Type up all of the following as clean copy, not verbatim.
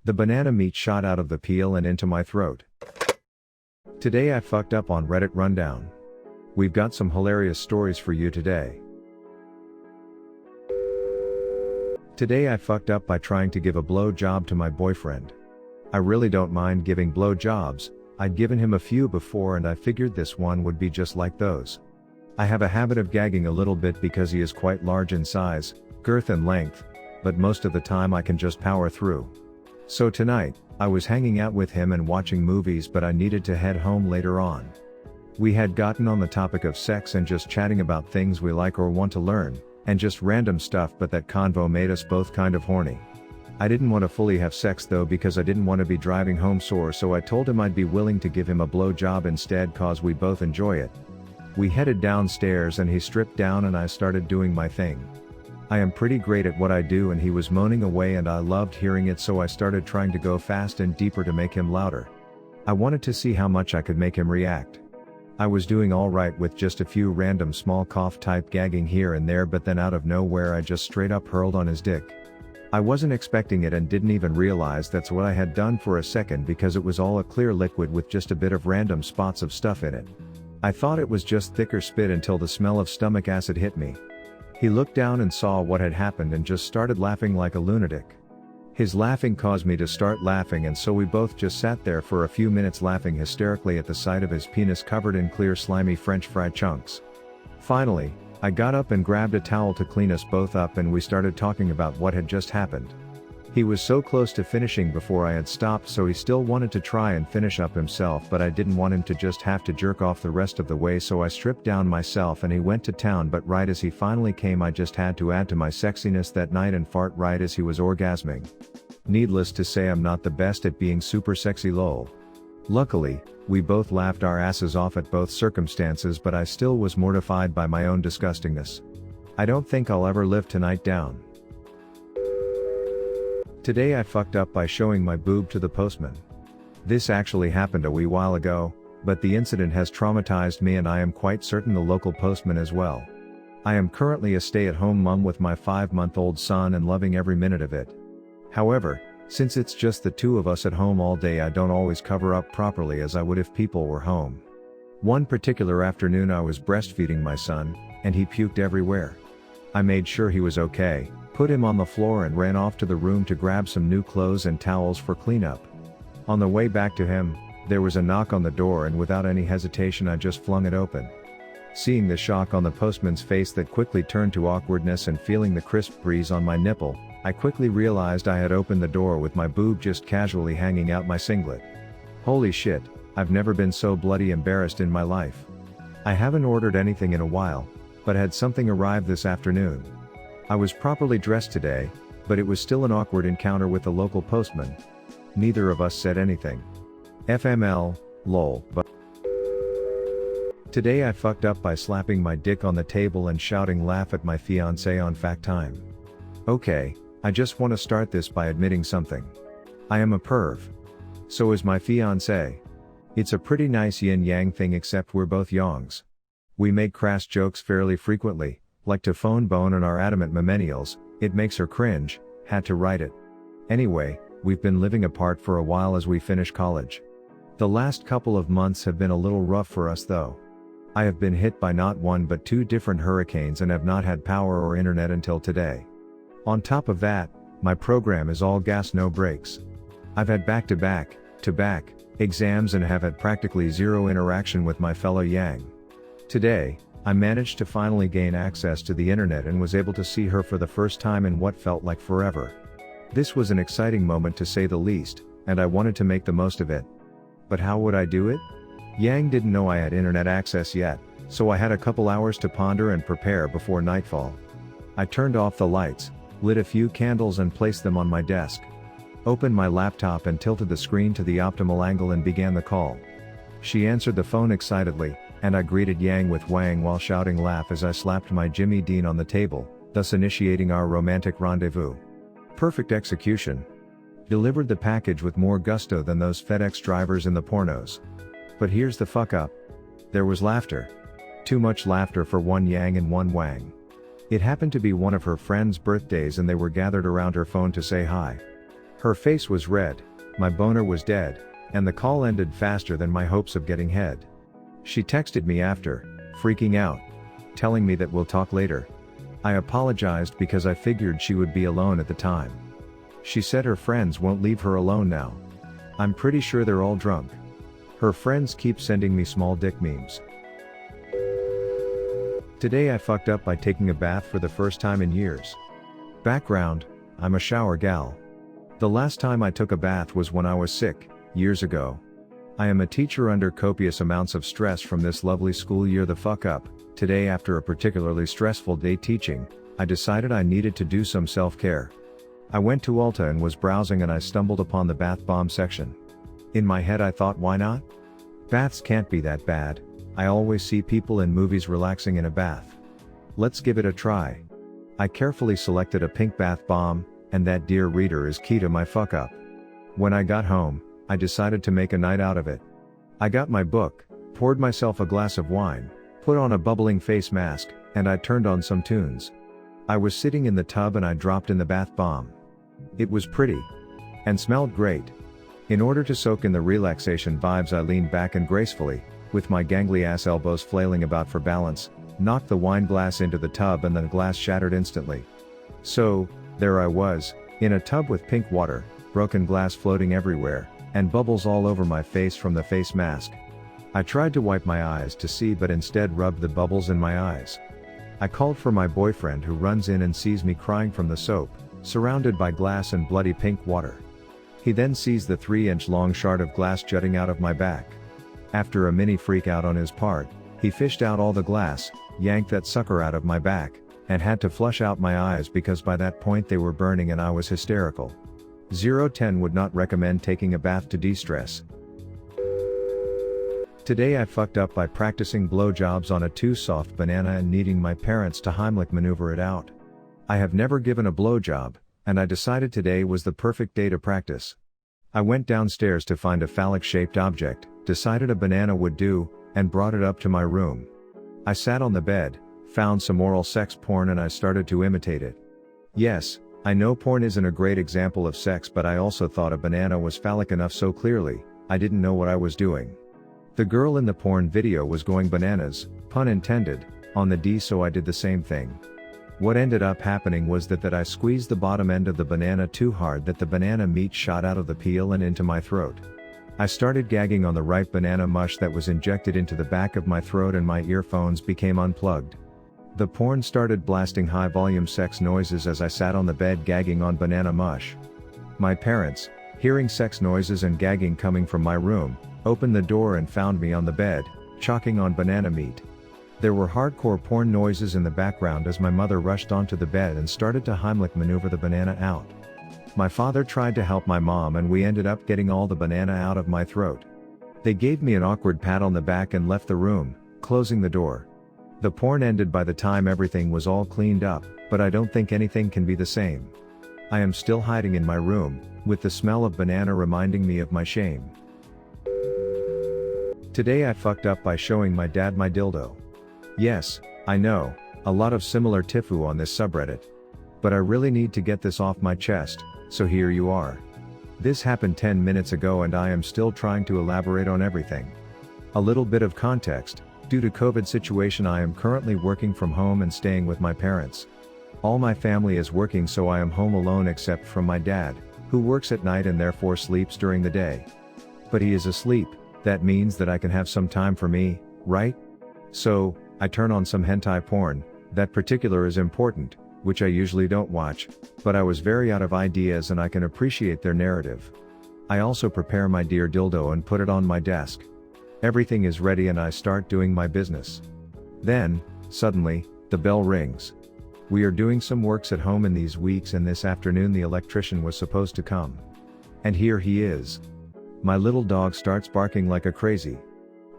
The banana meat shot out of the peel and into my throat. Today I fucked up on Reddit Rundown. We've got some hilarious stories for you today. Today I fucked up by trying to give a blow job to my boyfriend. I really don't mind giving blow jobs. I'd given him a few before and I figured this one would be just like those. I have a habit of gagging a little bit because he is quite large in size, girth and length, but most of the time I can just power through. So tonight, I was hanging out with him and watching movies, but I needed to head home later on. We had gotten on the topic of sex and just chatting about things we like or want to learn, and just random stuff, but that convo made us both kind of horny. I didn't want to fully have sex though because I didn't want to be driving home sore, so I told him I'd be willing to give him a blow job instead cause we both enjoy it. We headed downstairs and he stripped down and I started doing my thing. I am pretty great at what I do and he was moaning away and I loved hearing it, so I started trying to go fast and deeper to make him louder. I wanted to see how much I could make him react. I was doing alright with just a few random small cough type gagging here and there, but then out of nowhere I just straight up hurled on his dick. I wasn't expecting it and didn't even realize that's what I had done for a second because it was all a clear liquid with just a bit of random spots of stuff in it. I thought it was just thicker spit until the smell of stomach acid hit me. He looked down and saw what had happened and just started laughing like a lunatic. His laughing caused me to start laughing, and so we both just sat there for a few minutes laughing hysterically at the sight of his penis covered in clear slimy French fry chunks. Finally, I got up and grabbed a towel to clean us both up and we started talking about what had just happened. He was so close to finishing before I had stopped, so he still wanted to try and finish up himself, but I didn't want him to just have to jerk off the rest of the way, so I stripped down myself and he went to town, but right as he finally came I just had to add to my sexiness that night and fart right as he was orgasming. Needless to say, I'm not the best at being super sexy lol. Luckily, we both laughed our asses off at both circumstances, but I still was mortified by my own disgustingness. I don't think I'll ever live tonight down. Today I fucked up by showing my boob to the postman. This actually happened a wee while ago, but the incident has traumatized me and I am quite certain the local postman as well. I am currently a stay-at-home mom with my 5-month-old son and loving every minute of it. However, since it's just the two of us at home all day, I don't always cover up properly as I would if people were home. One particular afternoon I was breastfeeding my son, and he puked everywhere. I made sure he was okay, put him on the floor and ran off to the room to grab some new clothes and towels for cleanup. On the way back to him, there was a knock on the door and without any hesitation I just flung it open. Seeing the shock on the postman's face that quickly turned to awkwardness and feeling the crisp breeze on my nipple, I quickly realized I had opened the door with my boob just casually hanging out my singlet. Holy shit, I've never been so bloody embarrassed in my life. I haven't ordered anything in a while, but had something arrive this afternoon. I was properly dressed today, but it was still an awkward encounter with the local postman. Neither of us said anything. FML, lol, but today I fucked up by slapping my dick on the table and shouting laugh at my fiancé on FaceTime. Okay, I just want to start this by admitting something. I am a perv. So is my fiancé. It's a pretty nice yin-yang thing, except we're both yongs. We make crass jokes fairly frequently, like to phone bone and are adamant millennials, it makes her cringe, had to write it. Anyway, we've been living apart for a while as we finish college. The last couple of months have been a little rough for us though. I have been hit by not one but 2 different hurricanes and have not had power or internet until today. On top of that, my program is all gas no brakes. I've had back-to-back exams and have had practically zero interaction with my fellow Yang. Today, I managed to finally gain access to the internet and was able to see her for the first time in what felt like forever. This was an exciting moment to say the least, and I wanted to make the most of it. But how would I do it? Yang didn't know I had internet access yet, so I had a couple hours to ponder and prepare before nightfall. I turned off the lights, lit a few candles and placed them on my desk. Opened my laptop and tilted the screen to the optimal angle and began the call. She answered the phone excitedly, and I greeted Yang with Wang while shouting laugh as I slapped my Jimmy Dean on the table, thus initiating our romantic rendezvous. Perfect execution. Delivered the package with more gusto than those FedEx drivers in the pornos. But here's the fuck up. There was laughter. Too much laughter for one Yang and one Wang. It happened to be one of her friend's birthdays and they were gathered around her phone to say hi. Her face was red, my boner was dead, and the call ended faster than my hopes of getting head. She texted me after, freaking out, telling me that we'll talk later. I apologized because I figured she would be alone at the time. She said her friends won't leave her alone now. I'm pretty sure they're all drunk. Her friends keep sending me small dick memes. Today I fucked up by taking a bath for the first time in years. Background: I'm a shower gal. The last time I took a bath was when I was sick, years ago. I am a teacher under copious amounts of stress from this lovely school year. The fuck up. Today, after a particularly stressful day teaching, I decided I needed to do some self-care. I went to Ulta and was browsing and I stumbled upon the bath bomb section. In my head I thought, why not? Baths can't be that bad. I always see people in movies relaxing in a bath. Let's give it a try. I carefully selected a pink bath bomb, and that, dear reader, is key to my fuck up. When I got home, I decided to make a night out of it. I got my book, poured myself a glass of wine, put on a bubbling face mask, and I turned on some tunes. I was sitting in the tub and I dropped in the bath bomb. It was pretty. And smelled great. In order to soak in the relaxation vibes, I leaned back and gracefully, with my gangly ass elbows flailing about for balance, knocked the wine glass into the tub and the glass shattered instantly. So, there I was, in a tub with pink water, broken glass floating everywhere, and bubbles all over my face from the face mask. I tried to wipe my eyes to see but instead rubbed the bubbles in my eyes. I called for my boyfriend, who runs in and sees me crying from the soap, surrounded by glass and bloody pink water. He then sees the 3-inch long shard of glass jutting out of my back. After a mini freak out on his part, he fished out all the glass, yanked that sucker out of my back, and had to flush out my eyes because by that point they were burning and I was hysterical. 0-10 would not recommend taking a bath to de-stress. Today I fucked up by practicing blowjobs on a too soft banana and needing my parents to Heimlich maneuver it out. I have never given a blowjob, and I decided today was the perfect day to practice. I went downstairs to find a phallic-shaped object, decided a banana would do, and brought it up to my room. I sat on the bed, found some oral sex porn and I started to imitate it. Yes, I know porn isn't a great example of sex, but I also thought a banana was phallic enough, so clearly, I didn't know what I was doing. The girl in the porn video was going bananas, pun intended, on the D, so I did the same thing. What ended up happening was that I squeezed the bottom end of the banana too hard that the banana meat shot out of the peel and into my throat. I started gagging on the ripe banana mush that was injected into the back of my throat and my earphones became unplugged. The porn started blasting high-volume sex noises as I sat on the bed gagging on banana mush. My parents, hearing sex noises and gagging coming from my room, opened the door and found me on the bed, chocking on banana meat. There were hardcore porn noises in the background as my mother rushed onto the bed and started to Heimlich maneuver the banana out. My father tried to help my mom and we ended up getting all the banana out of my throat. They gave me an awkward pat on the back and left the room, closing the door. The porn ended by the time everything was all cleaned up, but I don't think anything can be the same. I am still hiding in my room, with the smell of banana reminding me of my shame. Today I fucked up by showing my dad my dildo. Yes, I know, a lot of similar TIFU on this subreddit. But I really need to get this off my chest, so here you are. This happened 10 minutes ago and I am still trying to elaborate on everything. A little bit of context: due to COVID situation I am currently working from home and staying with my parents. All my family is working, so I am home alone except from my dad, who works at night and therefore sleeps during the day. But he is asleep, that means that I can have some time for me, right? So, I turn on some hentai porn. That particular is important, which I usually don't watch, but I was very out of ideas and I can appreciate their narrative. I also prepare my dear dildo and put it on my desk. Everything is ready and I start doing my business. Then, suddenly, the bell rings. We are doing some works at home in these weeks and this afternoon the electrician was supposed to come. And here he is. My little dog starts barking like a crazy.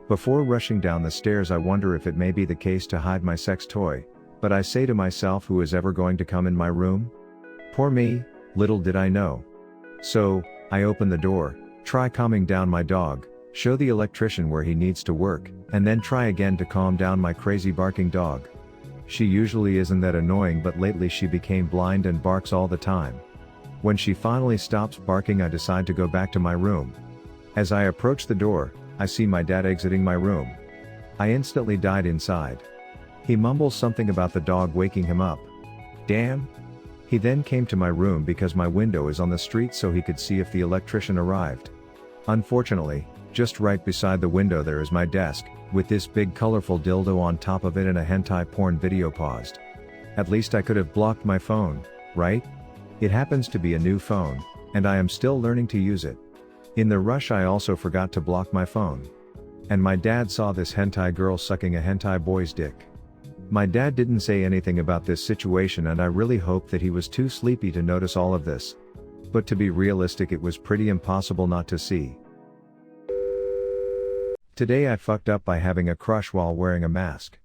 Before rushing down the stairs I wonder if it may be the case to hide my sex toy, but I say to myself, who is ever going to come in my room? Poor me, little did I know. So, I open the door, try calming down my dog, show the electrician where he needs to work, and then try again to calm down my crazy barking dog. She usually isn't that annoying, but lately she became blind and barks all the time. When she finally stops barking, I decide to go back to my room. As I approach the door, I see my dad exiting my room. I instantly died inside. He mumbles something about the dog waking him up. Damn. He then came to my room because my window is on the street so he could see if the electrician arrived. Unfortunately, just right beside the window there is my desk, with this big colorful dildo on top of it and a hentai porn video paused. At least I could have blocked my phone, right? It happens to be a new phone, and I am still learning to use it. In the rush I also forgot to block my phone. And my dad saw this hentai girl sucking a hentai boy's dick. My dad didn't say anything about this situation and I really hope that he was too sleepy to notice all of this. But to be realistic, it was pretty impossible not to see. Today I fucked up by having a crush while wearing a mask.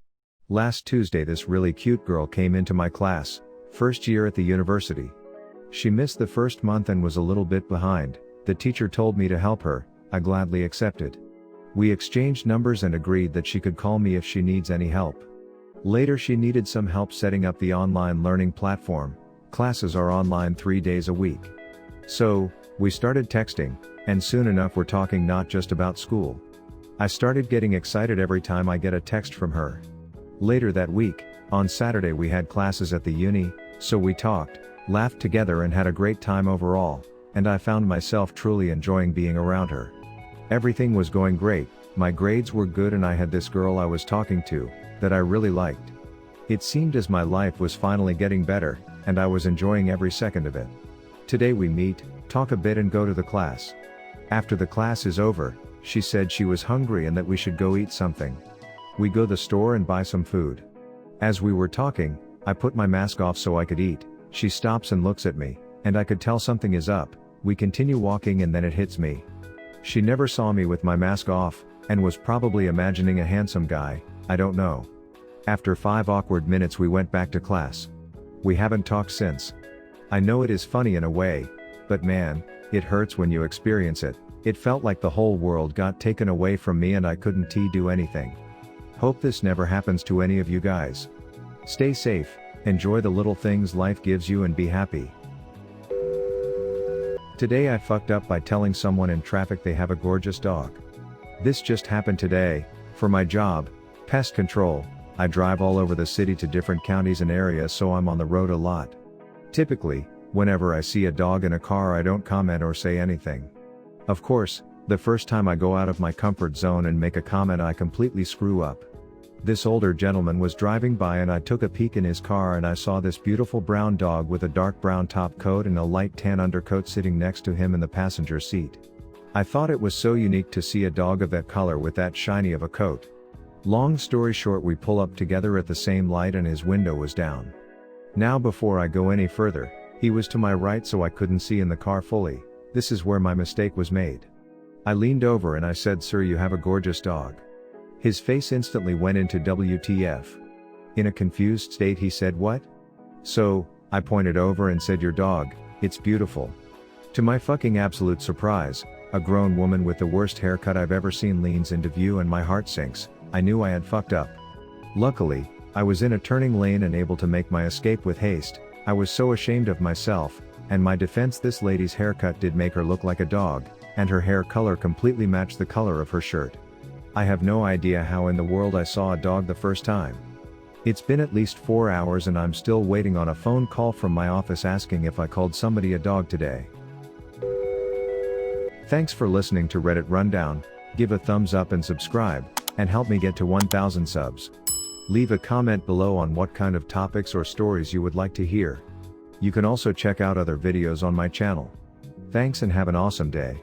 Last Tuesday this really cute girl came into my class, first year at the university. She missed the first month and was a little bit behind. The teacher told me to help her, I gladly accepted. We exchanged numbers and agreed that she could call me if she needs any help. Later she needed some help setting up the online learning platform. Classes are online 3 days a week. So, we started texting, and soon enough we're talking not just about school. I started getting excited every time I get a text from her. Later that week, on Saturday we had classes at the uni, so we talked, laughed together and had a great time overall, and I found myself truly enjoying being around her. Everything was going great, my grades were good and I had this girl I was talking to, that I really liked. It seemed as my life was finally getting better, and I was enjoying every second of it. Today we meet, talk a bit and go to the class. After the class is over, she said she was hungry and that we should go eat something. We go to the store and buy some food. As we were talking, I put my mask off so I could eat. She stops and looks at me, and I could tell something is up. We continue walking and then it hits me. She never saw me with my mask off, and was probably imagining a handsome guy, I don't know. After 5 awkward minutes we went back to class. We haven't talked since. I know it is funny in a way, but man, it hurts when you experience it. It felt like the whole world got taken away from me and I couldn't do anything. Hope this never happens to any of you guys. Stay safe, enjoy the little things life gives you and be happy. Today I fucked up by telling someone in traffic they have a gorgeous dog. This just happened today. For my job, pest control, I drive all over the city to different counties and areas, so I'm on the road a lot. Typically, whenever I see a dog in a car I don't comment or say anything. Of course, the first time I go out of my comfort zone and make a comment I completely screw up. This older gentleman was driving by and I took a peek in his car and I saw this beautiful brown dog with a dark brown top coat and a light tan undercoat sitting next to him in the passenger seat. I thought it was so unique to see a dog of that color with that shiny of a coat. Long story short, we pull up together at the same light and his window was down. Now before I go any further, he was to my right so I couldn't see in the car fully. This is where my mistake was made. I leaned over and I said, "Sir, you have a gorgeous dog." His face instantly went into WTF. In a confused state he said, "What?" So, I pointed over and said, "Your dog, it's beautiful." To my fucking absolute surprise, a grown woman with the worst haircut I've ever seen leans into view and my heart sinks. I knew I had fucked up. Luckily, I was in a turning lane and able to make my escape with haste. I was so ashamed of myself, and my defense, this lady's haircut did make her look like a dog, and her hair color completely matched the color of her shirt. I have no idea how in the world I saw a dog the first time. It's been at least 4 hours and I'm still waiting on a phone call from my office asking if I called somebody a dog today. Thanks for listening to Reddit Rundown. Give a thumbs up and subscribe, and help me get to 1,000 subs. Leave a comment below on what kind of topics or stories you would like to hear. You can also check out other videos on my channel. Thanks and have an awesome day.